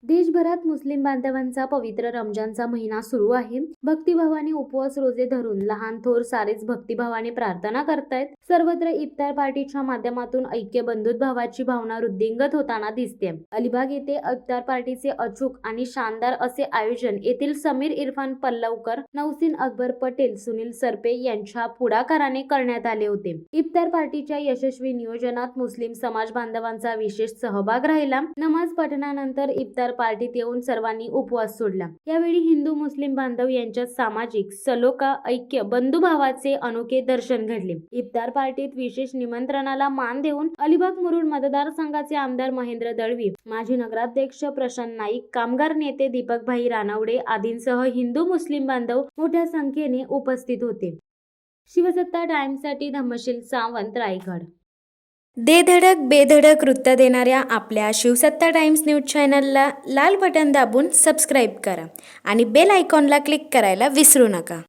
देशभरात मुस्लिम बांधवांचा पवित्र रमजानचा महिना सुरू आहे. भक्तिभावाने उपवास रोजे धरून लहान थोर सारेच भक्तिभावाने प्रार्थना करतायत. सर्वत्र इफ्तार पार्टीच्या माध्यमातून ऐक्य बंधुत्वाची भावना वृद्धिंगत होताना दिसते. अलिबाग येथे इफ्तार पार्टीचे अचूक आणि शानदार असे आयोजन येथील समीर इरफान पल्लवकर, नौसीन अकबर पटेल, सुनील सरपे यांच्या पुढाकाराने करण्यात आले होते. इफ्तार पार्टीच्या यशस्वी नियोजनात मुस्लिम समाज बांधवांचा विशेष सहभाग राहिला. नमाज पठणानंतर इफ्तार पार्टीत येऊन सर्वांनी उपवास सोडला. यावेळी हिंदू मुस्लिम बांधव यांच्यात सामाजिक सलोखा, ऐक्य, बंधुभावाचे अनोखे दर्शन घडले. इफ्तार पार्टीत विशेष निमंत्रणाला मान देऊन अलिबाग मुरुड मतदारसंघाचे आमदार महेंद्र दळवी, माजी नगराध्यक्ष प्रशांत नाईक, कामगार नेते दीपकभाई रानवडे आदींसह हिंदू मुस्लिम बांधव मोठ्या संख्येने उपस्थित होते. शिवसत्ता टाइम्ससाठी धम्मशील सावंत, रायगड. दे धडक बेधडक वृत्त देणाऱ्या आपल्या शिवसत्ता टाइम्स न्यूज चॅनलला लाल बटन दाबून सबस्क्राईब करा आणि बेल आयकॉनला क्लिक करायला विसरू नका.